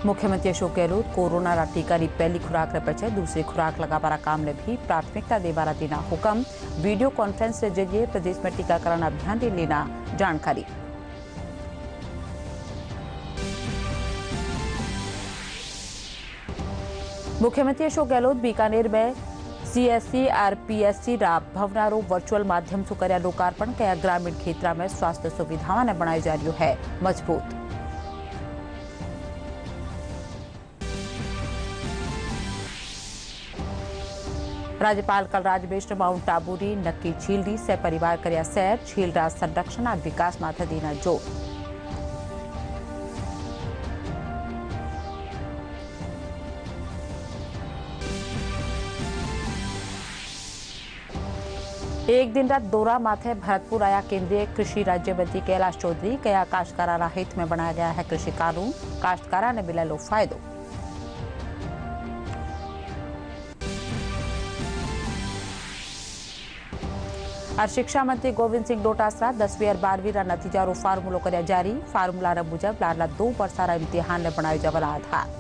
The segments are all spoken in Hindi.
मुख्यमंत्री अशोक गहलोत कोरोना टीकानी पहली खुराक पछे दूसरी खुराक लगावारा काम ने भी प्राथमिकता देवारा देना हुक्म। वीडियो कॉन्फ्रेंस के जरिए प्रदेश में टीकाकरण अभियान की लेना जानकारी। मुख्यमंत्री अशोक गहलोत बीकानेर में सीएससी आरपीएससी भवनारो वर्चुअल माध्यम से कर्या लोकार्पण। कया ग्रामीण क्षेत्र में स्वास्थ्य सुविधाओं ने बनाई जा रही है मजबूत। राज्यपाल कलराज मिश्र माउंट आबूरी नक्की झील से परिवार कर्या सैर। झील संरक्षण और विकास माथे देना जोर। एक दिन रात दौरा माथे भरतपुर आया केंद्रीय कृषि राज्य मंत्री कैलाश चौधरी। कया काश्तकारा हित में बनाया गया है कृषि कानून। काश्तकारा ने मिला लो फायदो। और शिक्षा मंत्री गोविंद सिंह डोटासरा 10वीं और 12वीं रा नतीजारो फार्मूलो कर्या जारी। फार्मूला मुजब लाडला 2 वर्षारा इम्तिहान ने बनायो जवाना आधार।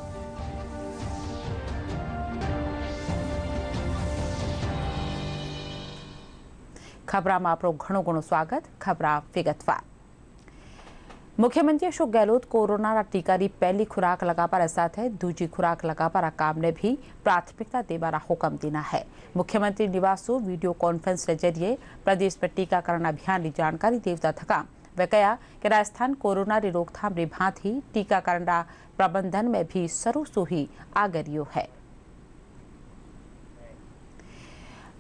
खबरा में आपरो घणो घणो स्वागत। खबरा विगतवार। मुख्यमंत्री अशोक गहलोत कोरोना टीका की पहली खुराक लगावार साथ दूजी खुराक लगावार काम ने भी प्राथमिकता देवारा हुक्म देना है। मुख्यमंत्री निवास वीडियो कॉन्फ्रेंस के जरिए प्रदेश में टीकाकरण अभियान की जानकारी देवता थका। वे कहा कि राजस्थान कोरोना की रोकथाम की भांति टीकाकरण प्रबंधन में भी शुरू से ही आगे रह्यो है।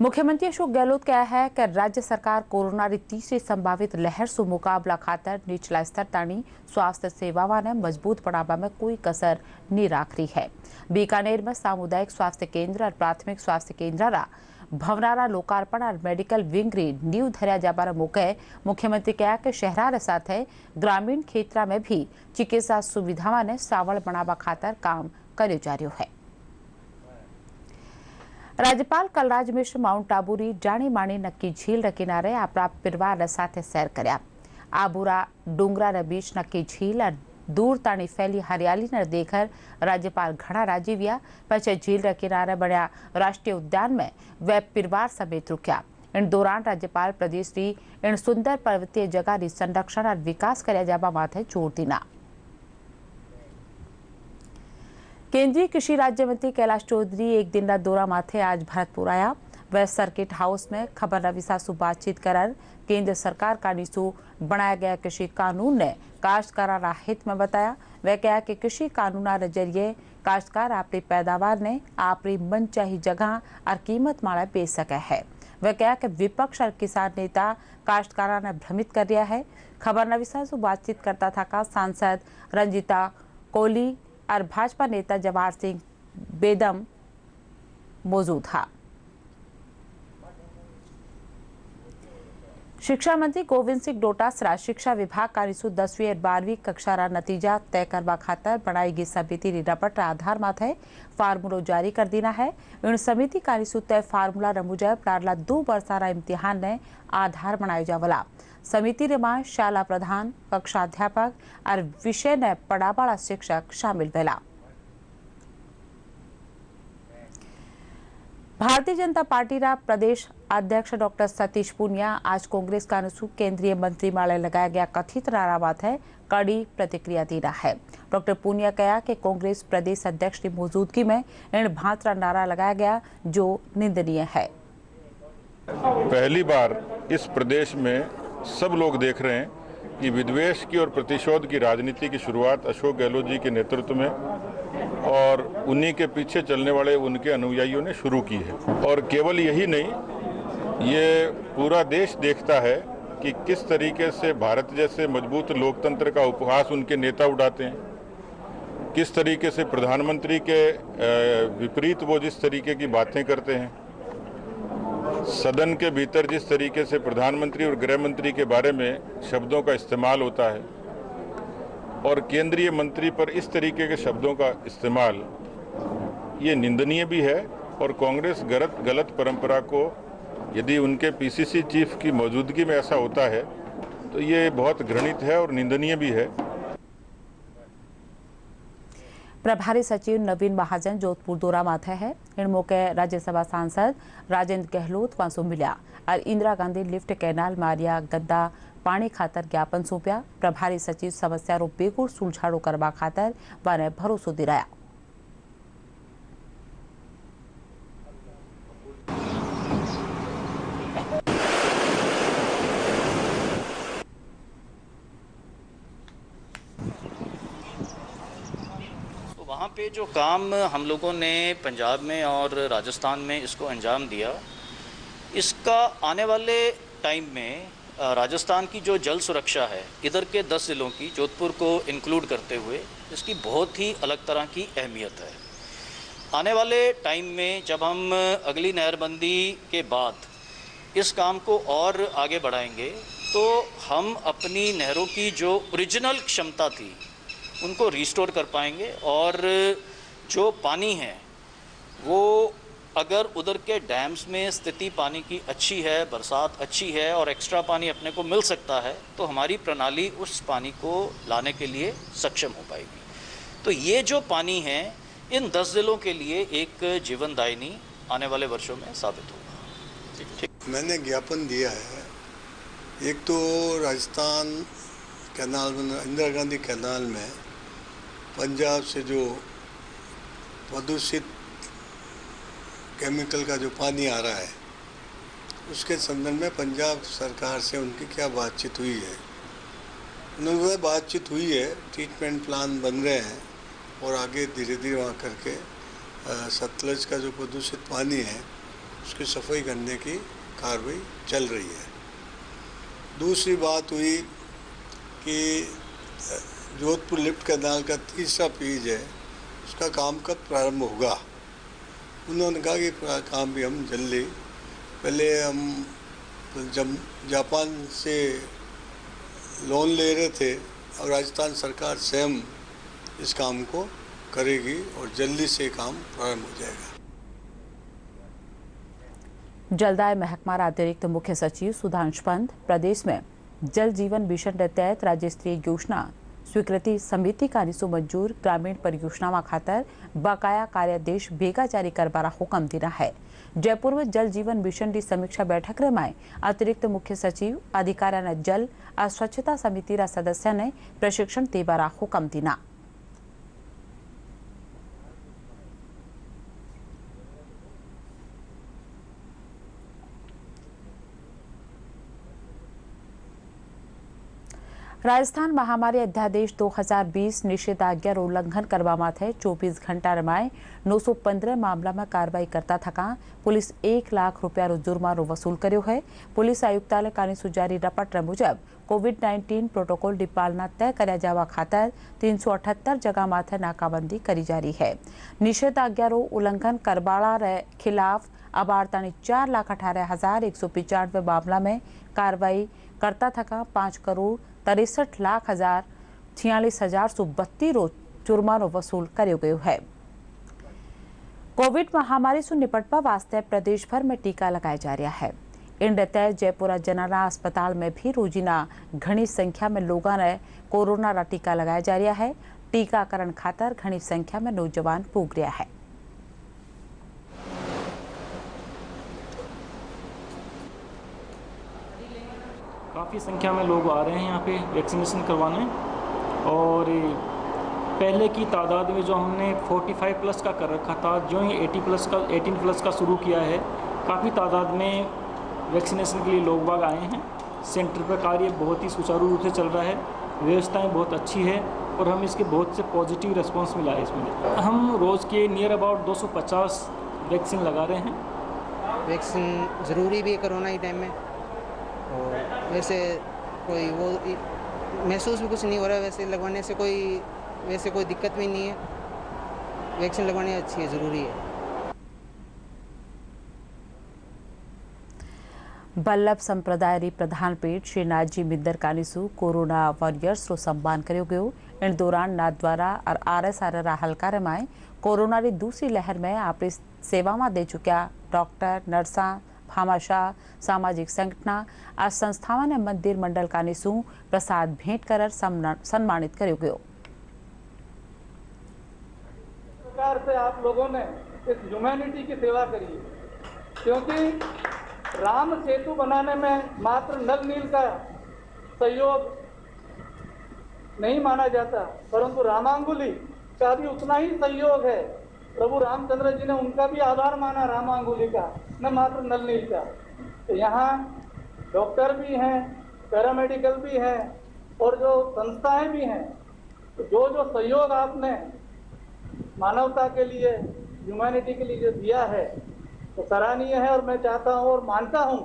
मुख्यमंत्री अशोक गहलोत कहा है कि राज्य सरकार कोरोना की तीसरी संभावित लहर से मुकाबला खातर निचला स्तर ताणी स्वास्थ्य सेवाओं ने मजबूत बनावा में कोई कसर नहीं राख रही है। बीकानेर में सामुदायिक स्वास्थ्य केंद्र और प्राथमिक स्वास्थ्य केंद्र भवनारा लोकार्पण और मेडिकल विंग री नींव धरया जाबार मौके मुख्यमंत्री कहा कि शहर साथ ग्रामीण क्षेत्र में भी चिकित्सा सुविधाओं ने सावल बनावा खातर काम कर्यो जा रह्यो है। राज्यपाल कलराज मिश्र माउंट आबूरी जाणी माणी नक्की झील किनारे आपरा परिवार साथ सैर कर्या। आबूरा डूंगरा बीच नक्की झील और दूर ताणी फैली हरियाली ने देखकर राज्यपाल घना राजीव्या। पछे झील किनारे बन्या राष्ट्रीय उद्यान में वे परिवार समेत रुक्या। इन दौरान राज्यपाल प्रदेश की इन सुंदर पर्वतीय जगह की संरक्षण और विकास कर्या जाबा माथे जोर दीना। केंद्रीय कृषि राज्य मंत्री कैलाश चौधरी एक दिन का दौरा माथे आज भरतपुर आया। वह सर्किट हाउस में खबर रविसा से बातचीत कर केंद्र सरकार का नीसू बनाया गया कृषि कानून ने काश्तकारा हित में बताया। वह कहा कि कृषि कानून के जरिए काश्तकार अपनी पैदावार ने अपनी मनचाही जगह और कीमत माला बेच सके है। वह कहा कि विपक्ष और किसान नेता काश्तकारा ने भ्रमित कर दिया है। खबर नविसा से बातचीत करता था सांसद रंजीता कोहली और भाजपा नेता जवाहर सिंह बेदम मौजूद था। शिक्षा मंत्री गोविंद सिंह डोटासरा शिक्षा विभाग का 10वीं और 12वीं कक्षा रा नतीजा तय करवा खातर बनाई गई समिति री रपट आधार माथे फार्मूलो जारी कर देना है। इन समिति का तय फार्मूला मुजब लाडला 2 वर्षारा इम्तिहान ने आधार बनायो जावला। समिति में शाला प्रधान कक्षाध्यापक और विषय ने पढ़ावाला शिक्षक शामिल वेला। भारतीय जनता पार्टी रा प्रदेश अध्यक्ष डॉक्टर सतीश पूनिया आज कांग्रेस का केंद्रीय मंत्रिमंडल लगाया गया कथित नारा माथे कड़ी प्रतिक्रिया दे रहा है। डॉक्टर पूनिया कहा कि कांग्रेस प्रदेश अध्यक्ष की मौजूदगी में इन भांतरा नारा लगाया गया जो निंदनीय है। पहली बार इस प्रदेश में सब लोग देख रहे हैं कि विद्वेष की और प्रतिशोध की राजनीति की शुरुआत अशोक गहलोत जी के नेतृत्व में और उन्हीं के पीछे चलने वाले उनके अनुयायियों ने शुरू की है। और केवल यही नहीं, ये पूरा देश देखता है कि किस तरीके से भारत जैसे मजबूत लोकतंत्र का उपहास उनके नेता उड़ाते हैं, किस तरीके से प्रधानमंत्री के विपरीत वो जिस तरीके की बातें करते हैं, सदन के भीतर जिस तरीके से प्रधानमंत्री और गृह मंत्री के बारे में शब्दों का इस्तेमाल होता है और केंद्रीय मंत्री पर इस तरीके के शब्दों का इस्तेमाल, ये निंदनीय भी है। और कांग्रेस गलत परंपरा को, यदि उनके पीसीसी चीफ की मौजूदगी में ऐसा होता है तो ये बहुत घृणित है और निंदनीय भी है। प्रभारी सचिव नवीन महाजन जोधपुर दौरा माथे है। इन मौके राज्यसभा सांसद राजेंद्र गहलोत वांसो मिल्या और इंदिरा गांधी लिफ्ट कैनाल मारिया गद्दा पानी खातर ज्ञापन सौंप्या। प्रभारी सचिव समस्या रो बेगुर सुलझाड़ो करवा खातर वाने भरोसो दिलाया। वहाँ पे जो काम हम लोगों ने पंजाब में और राजस्थान में इसको अंजाम दिया, इसका आने वाले टाइम में राजस्थान की जो जल सुरक्षा है इधर के 10 ज़िलों की, जोधपुर को इंक्लूड करते हुए, इसकी बहुत ही अलग तरह की अहमियत है। आने वाले टाइम में जब हम अगली नहरबंदी के बाद इस काम को और आगे बढ़ाएंगे तो हम अपनी नहरों की जो ओरिजिनल क्षमता थी उनको रिस्टोर कर पाएंगे और जो पानी है वो अगर उधर के डैम्स में स्थिति पानी की अच्छी है, बरसात अच्छी है और एक्स्ट्रा पानी अपने को मिल सकता है तो हमारी प्रणाली उस पानी को लाने के लिए सक्षम हो पाएगी। तो ये जो पानी है इन 10 ज़िलों के लिए एक जीवनदायिनी आने वाले वर्षों में साबित होगा। ठीक। मैंने ज्ञापन दिया है। एक तो राजस्थान कैनाल में, इंदिरा गांधी कैनाल में पंजाब से जो प्रदूषित केमिकल का जो पानी आ रहा है उसके संदर्भ में पंजाब सरकार से उनकी क्या बातचीत हुई है। उन्होंने बातचीत हुई है, ट्रीटमेंट प्लान बन रहे हैं और आगे धीरे धीरे वहाँ करके सतलज का जो प्रदूषित पानी है उसकी सफाई करने की कार्रवाई चल रही है। दूसरी बात हुई कि जोधपुर लिफ्ट कैनाल का तीसरा पेज है, उसका काम कब प्रारंभ होगा। उन्होंने कहा कि काम भी हम जल्दी, पहले हम जब जापान से लोन ले रहे थे और राजस्थान सरकार स्वयं इस काम को करेगी और जल्दी से काम प्रारंभ हो जाएगा। जलदाय महकमा अतिरिक्त मुख्य सचिव सुधांशु पंत प्रदेश में जल जीवन मिशन के तहत राज्य स्तरीय योजना स्वीकृति समिति का निसो मंजूर ग्रामीण परियोजनाओं खातर बकाया कार्यादेश बेगा जारी करवाना हुक्म दिया है। जयपुर में जल जीवन मिशन की समीक्षा बैठक में अतिरिक्त मुख्य सचिव अधिकारियों ने जल और स्वच्छता समिति सदस्य ने प्रशिक्षण देवारा हुक्म दिया। राजस्थान महामारी अध्यादेश 2020 निषेधाज्ञा उल्लंघन करवा माथे 24 घंटा रमाए 915 मामला में कार्रवाई करता थका पुलिस 1 लाख रुपया जुर्मानो वसूल कर्यो है। पुलिस आयुक्तालय कानी सुजारी रपट मुजब कोविड-19 प्रोटोकॉल की पालना तय कर्या जावा खातर 378 जगह माथे नाकाबंदी करी जा रही है। निषेधाज्ञा उल्लंघन करवाड़ा रे खिलाफ अबारतानी 4,18,195 मामला में कार्रवाई करता थका 5,63,46,46,132 जुर्मानो वसूल कर्यो गयो है। कोविड महामारी से निपटवा वास्ते प्रदेश भर में टीका लगाया जा रहा है। इन तहत जयपुरा जनाना अस्पताल में भी रोजीना घनी संख्या में लोगों ने कोरोना का टीका लगाया जा रहा है। टीकाकरण खातर घनी संख्या में नौजवान पूग रहा है। काफ़ी संख्या में लोग आ रहे हैं यहाँ पे वैक्सीनेशन करवाने और पहले की तादाद में जो हमने 45 प्लस का कर रखा था, जो ही 18 प्लस का शुरू किया है, काफ़ी तादाद में वैक्सीनेशन के लिए लोग बाग आए हैं। सेंटर पर कार्य बहुत ही सुचारू रूप से चल रहा है, व्यवस्थाएं बहुत अच्छी है और हम इसके बहुत से पॉजिटिव रिस्पॉन्स मिला है। इसमें हम रोज़ के नियर अबाउट 250 वैक्सीन लगा रहे हैं। वैक्सीन ज़रूरी भी है कोरोना के टाइम में और वैसे कोई वो महसूस भी कुछ नहीं हो रहा है। वैसे लगवाने से कोई दिक्कत भी नहीं है। वैक्सीन लगवानी अच्छी है, ज़रूरी है। बल्लभ संप्रदाय प्रधान पीठ श्री नाथजी मिंदर कानीसु कोरोना वॉरियर्स रो सम्मान कर्यो गयो। इन दौरान नाथ द्वारा और RSR हल्का रमाए कोरोना री दूसरी लहर में अपनी सेवा में दे चुक्या डॉक्टर, नर्सा, भामाशाह, सामाजिक संगठना और संस्थाओं ने मंदिर मंडल कानीसु प्रसाद भेंट कर सम्मानित कर्यो गयो। प्रकार से आप लोगों ने इस ह्यूमैनिटी की सेवा करी है, क्योंकि राम सेतु बनाने में मात्र नल नील का सहयोग नहीं माना जाता, परंतु रामांगुली का भी उतना ही सहयोग है। प्रभु रामचंद्र जी ने उनका भी आभार माना रामांगुली का, न मात्र नल नील का। तो यहाँ डॉक्टर भी हैं, पैरामेडिकल भी हैं और जो संस्थाएं भी हैं, तो जो सहयोग आपने मानवता के लिए, ह्यूमैनिटी के लिए जो दिया है तो सराहनीय है। और मैं चाहता हूँ और मानता हूँ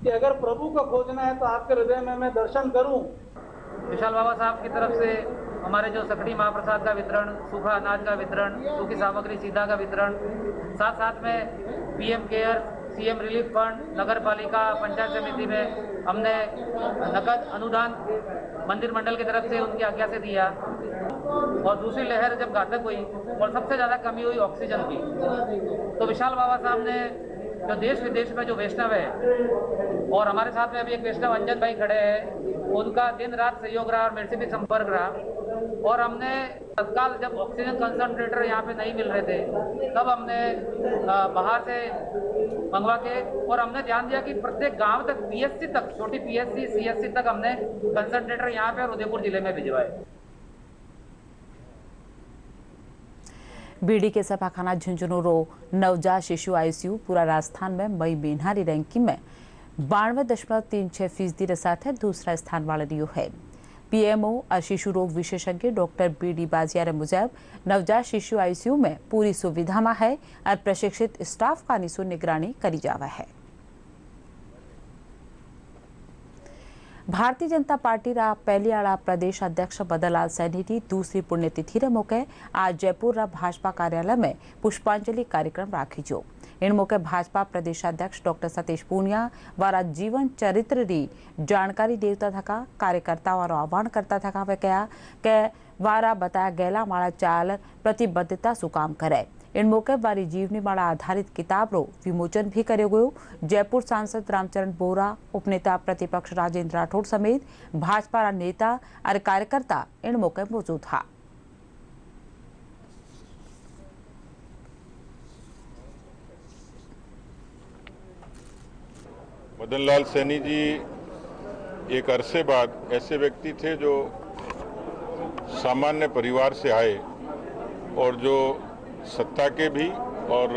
कि अगर प्रभु को खोजना है तो आपके हृदय में मैं दर्शन करूँ। विशाल बाबा साहब की तरफ से हमारे जो सकड़ी महाप्रसाद का वितरण, सूखा अनाज का वितरण, सूखी सामग्री सीधा का वितरण, साथ साथ में PM care, CM relief fund, नगर पालिका, पंचायत समिति में हमने नकद अनुदान मंदिर मंडल की तरफ से उनकी आज्ञा से दिया। और दूसरी लहर जब घातक हुई और सबसे ज़्यादा कमी हुई ऑक्सीजन की, तो विशाल बाबा साहब ने जो देश विदेश में जो वैष्णव है, और हमारे साथ में अभी एक वैष्णव अंजन भाई खड़े हैं, उनका दिन रात सहयोग रहा और मेरे से भी संपर्क रहा। और हमने तत्काल जब ऑक्सीजन कंसंट्रेटर यहाँ पे नहीं मिल रहे थे, तब हमने बाहर से मंगवा के, और हमने ध्यान दिया कि प्रत्येक गांव तक, पीएससी तक, छोटी पीएससी, सीएससी तक हमने कंसंट्रेटर यहाँ पे और उदयपुर जिले में भिजवाए। बीडी के सफाखाना झुंझुनू रो नवजात शिशु आईसीयू पूरा राजस्थान में मई महीनारी रैंकिंग में 92.36% के साथ दूसरा स्थान वाले रियो है। पीएमओ और शिशु रोग विशेषज्ञ डॉक्टर बीडी बाजिया मुजब नवजात शिशु आईसीयू में पूरी सुविधा में है और प्रशिक्षित स्टाफ का निशु निगरानी करी जावा है। भारतीय जनता पार्टी रा पहली आला प्रदेश अध्यक्ष बदनलाल सैनी की दूसरी पुण्यतिथि रे मौके आज जयपुर रा भाजपा कार्यालय में पुष्पांजलि कार्यक्रम राखी जो। इन मौके भाजपा प्रदेशाध्यक्ष डॉक्टर सतीश पूनिया वारा जीवन चरित्र री जानकारी देवता थका कार्यकर्ता वारो आह्वान करता थका वे कहा के वारा बताया गैला माड़ा चाल प्रतिबद्धता सु काम करे। इन मौके वारी जीवनी माड़ा आधारित किताब रो विमोचन भी कर्यो गयो। जयपुर सांसद रामचरण बोरा, उपनेता प्रतिपक्ष राजेंद्र राठौड़ समेत भाजपा नेता और कार्यकर्ता इन मौके मौजूद था। बदनलाल सैनी जी एक अरसे बाद ऐसे व्यक्ति थे जो सामान्य परिवार से आए और जो सत्ता के भी और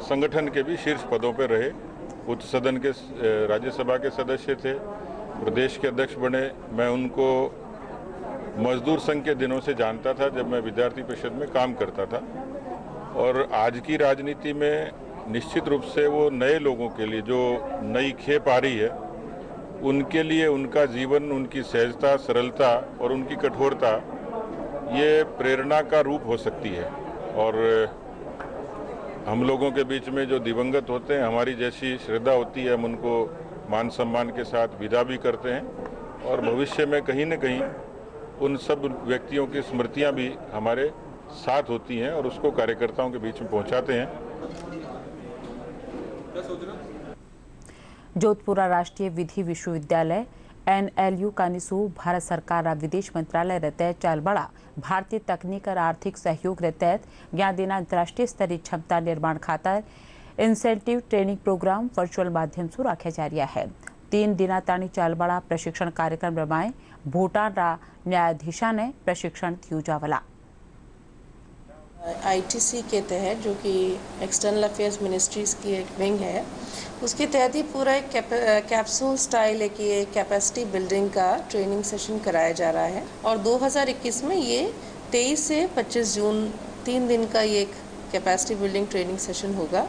संगठन के भी शीर्ष पदों पर रहे। उच्च सदन के राज्यसभा के सदस्य थे, प्रदेश के अध्यक्ष बने। मैं उनको मजदूर संघ के दिनों से जानता था जब मैं विद्यार्थी परिषद में काम करता था। और आज की राजनीति में निश्चित रूप से वो नए लोगों के लिए जो नई खेप आ रही है, उनके लिए उनका जीवन, उनकी सहजता, सरलता और उनकी कठोरता ये प्रेरणा का रूप हो सकती है। और हम लोगों के बीच में जो दिवंगत होते हैं, हमारी जैसी श्रद्धा होती है, हम उनको मान सम्मान के साथ विदा भी करते हैं और भविष्य में कहीं न कहीं उन सब व्यक्तियों की स्मृतियां भी हमारे साथ होती हैं और उसको कार्यकर्ताओं के बीच में पहुंचाते हैं। जोधपुर राष्ट्रीय विधि विश्वविद्यालय NLU का निशु भारत सरकार रा विदेश मंत्रालय रहते चाल बड़ा भारतीय तकनीक और आर्थिक सहयोग रहते ज्ञान देना अंतर्राष्ट्रीय स्तरीय क्षमता निर्माण खातर इंसेंटिव ट्रेनिंग प्रोग्राम वर्चुअल माध्यम से रखा जा रहा है। 3 दिना ताणी चाल बड़ा प्रशिक्षण कार्यक्रम रमाए भूटान रा न्यायाधीशा ने प्रशिक्षण दियो जावला। ITC के तहत, जो कि एक्सटर्नल अफेयर्स मिनिस्ट्रीज की एक विंग है, उसके तहत ही पूरा एक कैप्सूल स्टाइल एक ये कैपेसिटी बिल्डिंग का ट्रेनिंग सेशन कराया जा रहा है। और 2021 में ये 23 से 25 जून 3 दिन का ये एक कैपेसिटी बिल्डिंग ट्रेनिंग सेशन होगा।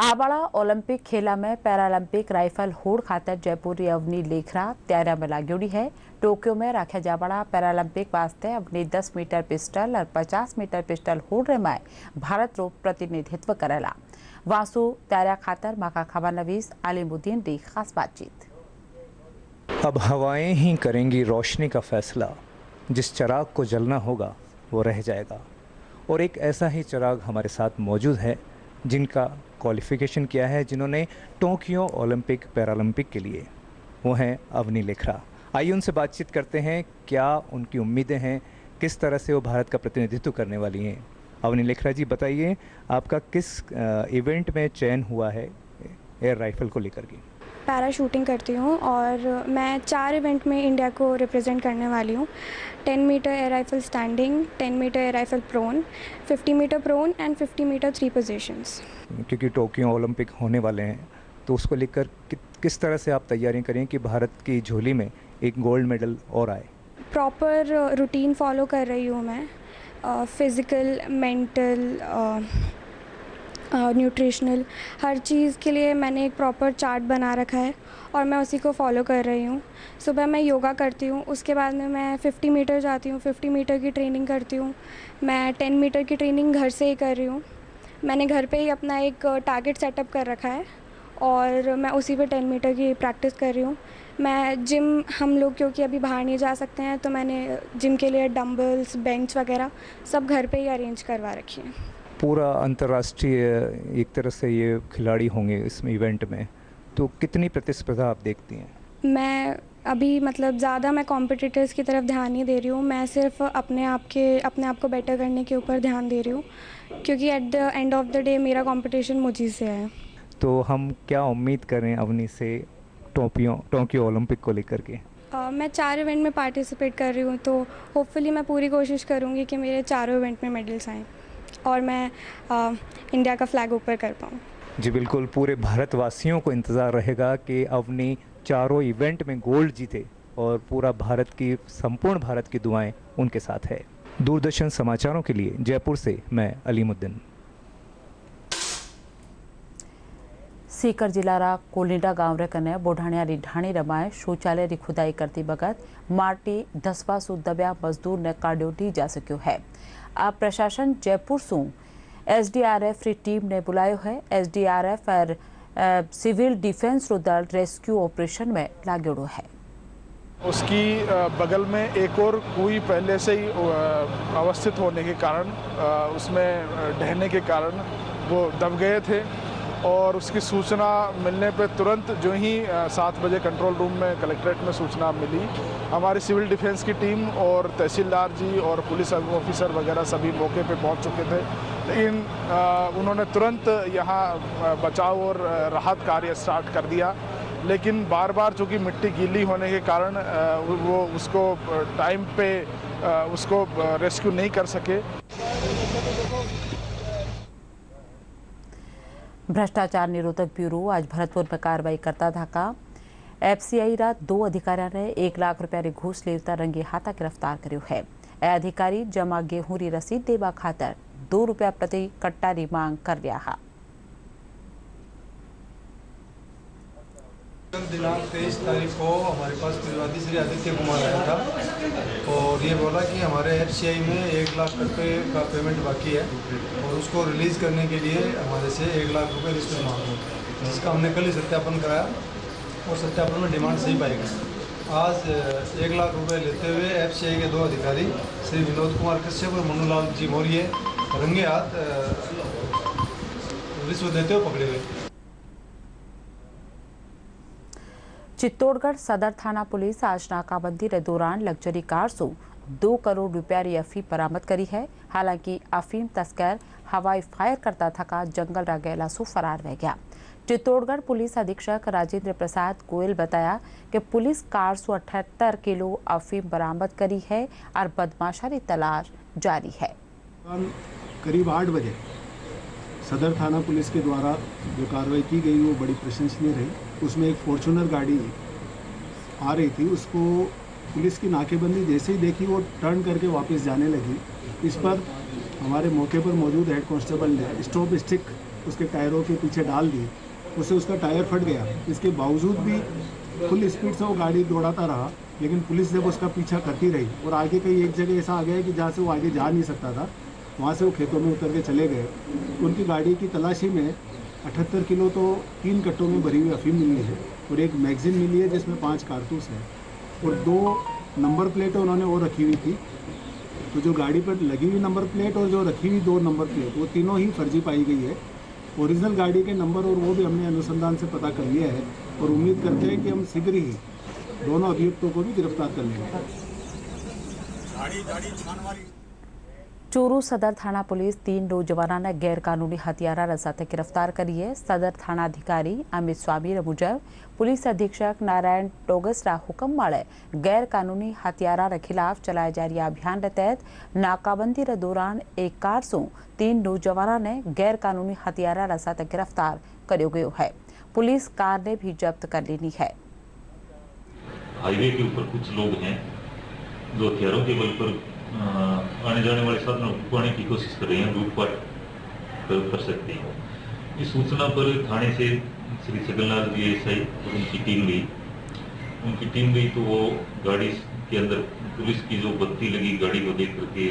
आवाड़ा ओलंपिक खेला में पैरालंपिक राइफल होड़ खातर जयपुरी अवनी लेखरा तैयारी में लागोड़ी है। टोक्यो में रखा जावड़ा पैरालंपिक वास्ते अवनी 10 मीटर पिस्टल और 50 मीटर पिस्टल होड़ रे में भारत रो प्रतिनिधित्व करेला। वासु तैयारी खातर माका खबर नवीस आलिमुद्दीन दी खास बातचीत। अब हवाएं ही करेंगी रोशनी का फैसला, जिस चिराग को जलना होगा वो रह जाएगा। और एक ऐसा ही चिराग हमारे साथ मौजूद है जिनका क्वालिफिकेशन किया है, जिन्होंने टोक्यो ओलंपिक पैरालंपिक के लिए, वो हैं अवनी लेखरा। आइए उनसे बातचीत करते हैं, क्या उनकी उम्मीदें हैं, किस तरह से वो भारत का प्रतिनिधित्व करने वाली हैं। अवनी लेखरा जी, बताइए आपका किस इवेंट में चयन हुआ है एयर राइफल को लेकर के? पैराशूटिंग करती हूँ और मैं 4 इवेंट में इंडिया को रिप्रेजेंट करने वाली हूँ। 10 meter air rifle standing, 10 meter air rifle prone, 50 meter prone and 50 meter 3 positions. क्योंकि टोक्यो ओलंपिक होने वाले हैं तो उसको लेकर किस तरह से आप तैयारी करें कि भारत की झोली में एक गोल्ड मेडल और आए? प्रॉपर रूटीन फॉलो कर रही हूँ मैं, फिज़िकल, मेंटल, न्यूट्रिशनल, हर चीज़ के लिए मैंने एक प्रॉपर चार्ट बना रखा है और मैं उसी को फॉलो कर रही हूँ। सुबह मैं योगा करती हूँ, उसके बाद में मैं 50 मीटर जाती हूँ, 50 मीटर की ट्रेनिंग करती हूँ। मैं 10 मीटर की ट्रेनिंग घर से ही कर रही हूँ। मैंने घर पे ही अपना एक टारगेट सेटअप कर रखा है और मैं उसी पे 10 मीटर की प्रैक्टिस कर रही हूँ। मैं जिम, हम लोग क्योंकि अभी बाहर नहीं जा सकते हैं तो मैंने जिम के लिए डंबल्स, बेंच वगैरह सब घर पे ही अरेंज करवा रखी है। पूरा अंतर्राष्ट्रीय एक तरह से ये खिलाड़ी होंगे इसमें इवेंट में, तो कितनी प्रतिस्पर्धा आप देखती हैं? मैं अभी मतलब ज़्यादा मैं कॉम्पिटिटर्स की तरफ ध्यान नहीं दे रही हूँ, मैं सिर्फ अपने आप को बेटर करने के ऊपर ध्यान दे रही हूँ, क्योंकि at the end of the day मेरा कंपटीशन मुझी से है। तो हम क्या उम्मीद करें अवनी से टोक्यो ओलंपिक को लेकर के? मैं 4 इवेंट में पार्टिसिपेट कर रही हूँ, तो होपफुली मैं पूरी कोशिश करूँगी कि मेरे चारों इवेंट में मेडल्स आएँ और मैं इंडिया का फ्लैग ऊपर कर पाऊँ। जी बिल्कुल, पूरे भारतवासियों को इंतज़ार रहेगा कि अवनी चारों इवेंट में गोल्ड जीते और पूरा भारत की, संपूर्ण भारत की दुआएं उनके साथ है। दूरदर्शन समाचारों के लिए जयपुर से मैं अलीमुद्दीन। सीकर जिल्लारा कोलिडा गांव रे कने बोढाणिया ढाणी रमाए शौचालय री खुदाई करती बगत माटी धसवा सु दब्या मजदूर ने काढ्यो ली जा सक्यो है। आ प्रशासन जयपुर सु एसडीआरएफ री टीम ने बुलायो है। एसडीआरएफ और सिविल डिफेंस रो दल रेस्क्यू ऑपरेशन में लागेड़ो है। उसकी बगल में एक और कुएं पहले से ही अवस्थित होने के कारण, उसमें ढहने के कारण वो दब गए थे और उसकी सूचना मिलने पे तुरंत जो ही 7 बजे कंट्रोल रूम में कलेक्ट्रेट में सूचना मिली, हमारी सिविल डिफेंस की टीम और तहसीलदार जी और पुलिस ऑफिसर वगैरह सभी मौके पे पहुंच चुके थे। लेकिन उन्होंने तुरंत यहाँ बचाव और राहत कार्य स्टार्ट कर दिया, लेकिन बार बार चूँकि मिट्टी गीली होने के कारण वो उसको टाइम पे उसको रेस्क्यू नहीं कर सके। भ्रष्टाचार निरोधक ब्यूरो आज भरतपुर में कार्रवाई करता था। एफसीआई रा 2 अधिकारियों ने 1 लाख रुपया री घूस लेता रंगे हाथा गिरफ्तार कर्यो है। ए अधिकारी जमा गेहूं री रसीद देवा खातर 2 रुपया प्रति कट्टा री मांग कर रहा है। दिनांक 23 तारीख को हमारे पास प्रतिवादी श्री आदित्य कुमार आया था और ये बोला कि हमारे एफसीआई में 1 लाख रुपये का पेमेंट बाकी है और उसको रिलीज़ करने के लिए हमारे से 1 लाख रुपये रिश्वत मांगे, जिसका हमने कल ही सत्यापन कराया और सत्यापन में डिमांड सही पाई गई। आज 1 लाख रुपये लेते हुए एफसीआई के 2 अधिकारी श्री विनोद कुमार कश्यप और मनुलाल जी मौर्य रंगे हाथ रिश्वत देते हुए पकड़े गए। चित्तौड़गढ़ सदर थाना पुलिस आज नाकाबंदी के दौरान लग्जरी कार से 2 करोड़ रुपया री अफीम बरामद करी है। हालांकि अफीम तस्कर हवाई फायर करता थका जंगल रागेला से फरार रह गया। चित्तौड़गढ़ पुलिस अधीक्षक राजेंद्र प्रसाद गोयल बताया कि पुलिस कार से 78 किलो अफीम बरामद करी है और बदमाशा री तलाश जारी है। करीब 8 बजे सदर थाना पुलिस के द्वारा जो कार्रवाई की गई वो बड़ी प्रशंसनीय रही। उसमें एक फॉर्चूनर गाड़ी आ रही थी, उसको पुलिस की नाकेबंदी जैसे ही देखी वो टर्न करके वापस जाने लगी। इस पर हमारे मौके पर मौजूद हेड कांस्टेबल ने स्टॉप स्टिक उसके टायरों के पीछे डाल दी, उससे उसका टायर फट गया। इसके बावजूद भी फुल स्पीड से वो गाड़ी दौड़ाता रहा, लेकिन पुलिस जब उसका पीछा करती रही और आगे कहीं एक जगह ऐसा आ गया कि जहाँ से वो आगे जा नहीं सकता था, वहाँ से वो खेतों में उतर के चले गए। उनकी गाड़ी की तलाशी में 78 किलो तो 3 कट्टों में भरी हुई अफीम मिली है और एक मैगजीन मिली है जिसमें 5 कारतूस है और 2 नंबर प्लेटें उन्होंने और रखी हुई थी। तो जो गाड़ी पर लगी हुई नंबर प्लेट और जो रखी हुई 2 नंबर प्लेट वो तीनों ही फर्जी पाई गई है। ओरिजिनल गाड़ी के नंबर और वो भी हमने अनुसंधान से पता कर लिया है और उम्मीद करते हैं कि हम शीघ्र ही दोनों अभियुक्तों को भी गिरफ्तार कर लेंगे। चूरू सदर थाना पुलिस 3 नौजवानों ने गैर कानूनी हथियारा साथ गिरफ्तार करी है। सदर थाना अधिकारी अमित स्वामी मुजब पुलिस अधीक्षक नारायण टोगसरा हुक्म वाले गैर कानूनी हथियारा खिलाफ चलाए जा रही अभियान के तहत नाकाबंदी के दौरान एक कार से 3 नौजवानों ने गैर कानूनी हथियारा साथ गिरफ्तार करो गयो है। पुलिस कार ने भी जब्त कर लेनी है। हाईवे के ऊपर कुछ लोग हैं जो हथियारों के बल पर आने जाने वाले साधनों को रुकवाने की कोशिश कर रहे हैं, लूटपाट कर सकते हैं। इस सूचना पर थाने से श्री छगनलाल जी एसआई और उनकी टीम गई तो वो गाड़ी के अंदर पुलिस की जो बत्ती लगी गाड़ी को देख करके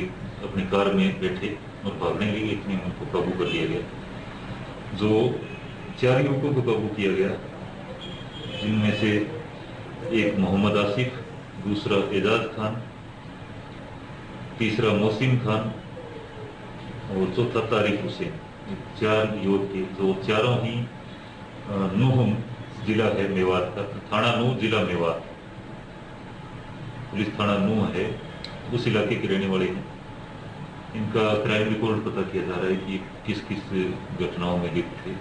अपनी कार में बैठे और भागने लगे। इतने उनको काबू कर लिया गया। जो 4 युवकों को काबू किया गया, जिनमें से एक मोहम्मद आसिफ, दूसरा एजाज खान, तीसरा मोहसिन खान और चौथा तारिक हुसैन। 4 युवक थे जो चारों ही नूह जिला है मेवात का, थाना नूह जिला मेवात, पुलिस थाना नूह है, उस इलाके के रहने वाले हैं। इनका क्राइम रिकॉर्ड पता किया जा रहा है कि किस किस घटनाओं में लिप्त थे।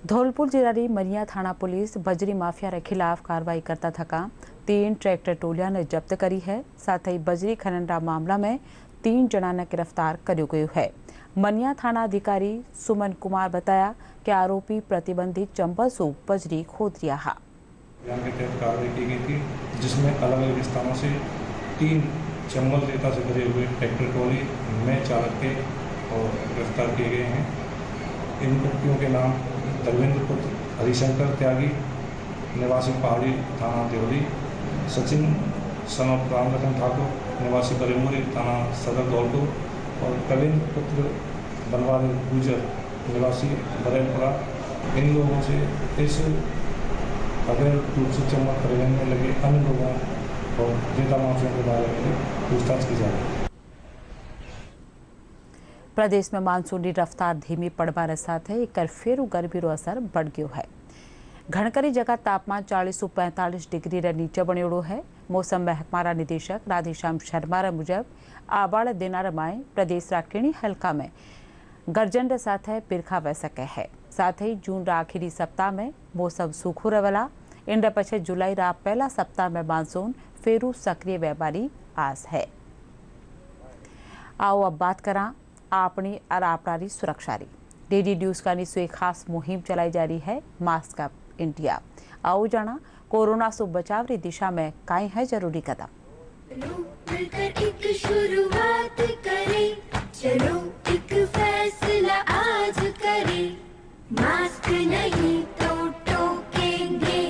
धौलपुर जिला की मनिया थाना पुलिस बजरी माफिया के खिलाफ कार्रवाई करता थका 3 ट्रैक्टर टोलिया ने जब्त करी है। साथ ही बजरी खनन का मामला में 3 जना ने गिरफ्तार करो गयो है। मनिया थाना अधिकारी सुमन कुमार बताया कि आरोपी प्रतिबंधित चंबल से बजरी खोद रिया है। के तहत कार्रवाई की गई थी, जिसमें अलग अलग स्थानों से 3 चंबल रेता से भरे हुए ट्रैक्टर ट्रॉली में चालक थे और गिरफ्तार किए गए हैं। इन व्यक्तियों के नाम धर्मेंद्र पुत्र हरिशंकर त्यागी निवासी पहाड़ी थाना देवली, सचिन सनोत रामलखन ठाकुर निवासी बरेमुरी थाना सदर धौलपुर और कविन पुत्र बनवारी गुजर निवासी बरेलपुरा। इन लोगों से इस अवैध रूप से चंबल परिवहन में लगे अन्य लोगों और रेता माफिया के बारे में पूछताछ की जा रही है। प्रदेश में मानसूनी रफ्तार धीमी पड़वा साथ एक फेरू गर्मी असर बढ़ गयो है। घणकरी जगह तापमान 40 से 45 डिग्री रे नीचे बणियोड़ो है। मौसम महकमा निदेशक राधेश्याम शर्मा मुजब आबाड़ दिनार माए प्रदेश रा किणी हल्का में गर्जन साथ पिरखा वह सके है। साथ ही जून रा आखिरी सप्ताह में मौसम सूखो रहेला। इन पछे जुलाई रा पहला सप्ताह में मानसून फेरू सक्रिय व्यापारी आस है। आओ अब बात करा अपनी और आपरारी सुरक्षा री। डीडी न्यूज का एक खास मुहिम चलाई जा रही है, मास्क अप इंडिया। आओ जाना कोरोना से बचाव की दिशा में काई है जरूरी कदम। मिलकर एक शुरुआत करें, चलो एक फैसला आज करें। मास्क नहीं तो टोकेंगे,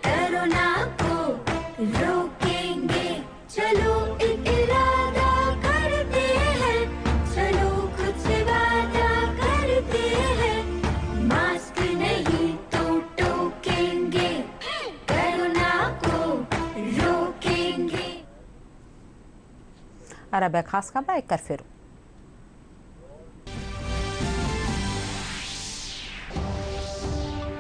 कोरोना को रोकेंगे। चलो एक इरादा करते हैं, चलो कुछ वादा करते हैं। मास्क नहीं तो टोकेंगे, कोरोना को रोकेंगे। और अब खास खबर एक कर फिर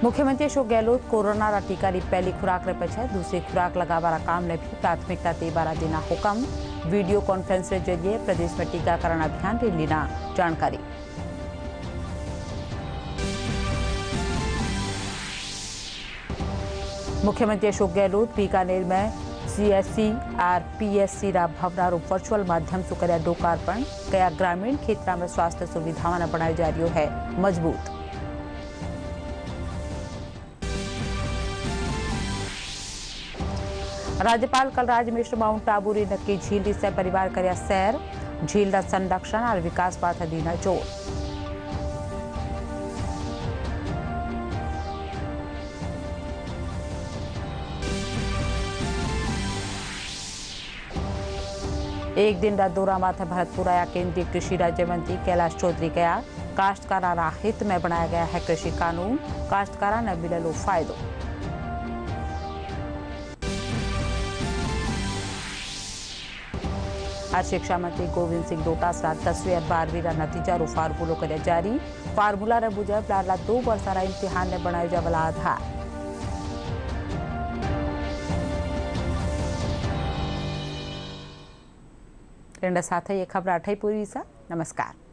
मुख्यमंत्री अशोक गहलोत कोरोना रा टीका की पहली खुराक रे पछे दूसरी खुराक लगावा काम ने भी प्राथमिकता देवारा देना हुक्म। वीडियो कॉन्फ्रेंस के जरिए प्रदेश में टीकाकरण अभियान की लेना जानकारी। मुख्यमंत्री अशोक गहलोत बीकानेर में CSC RPSC रा भवनारो वर्चुअल माध्यम से कर्या लोकार्पण। कया ग्रामीण क्षेत्र में स्वास्थ्य सुविधाओं बनाई जा रही है मजबूत। राज्यपाल कलराज मिश्र माउंट आबू री नक्की झील से परिवार कर्या सैर। झील रा संरक्षण और विकास पाथ दीना जोर। एक दिन रा दौरा माथे भरतपुर आया केंद्रीय कृषि राज्य मंत्री कैलाश चौधरी गया। काश्तकारा हित में बनाया गया है कृषि कानून, काश्तकारा ने मिलेलो फायदो। आज शिक्षा मंत्री गोविंद सिंह डोटासरा 10वीं और 12वीं रा नतीजा रो फार्मूलो करे जारी। फार्मूला रे मुजब लाला 2 वर्ष रा इम्तिहान ने बनाए जावला आधार। इन साथ ये खबर 8 पूरी सा। नमस्कार।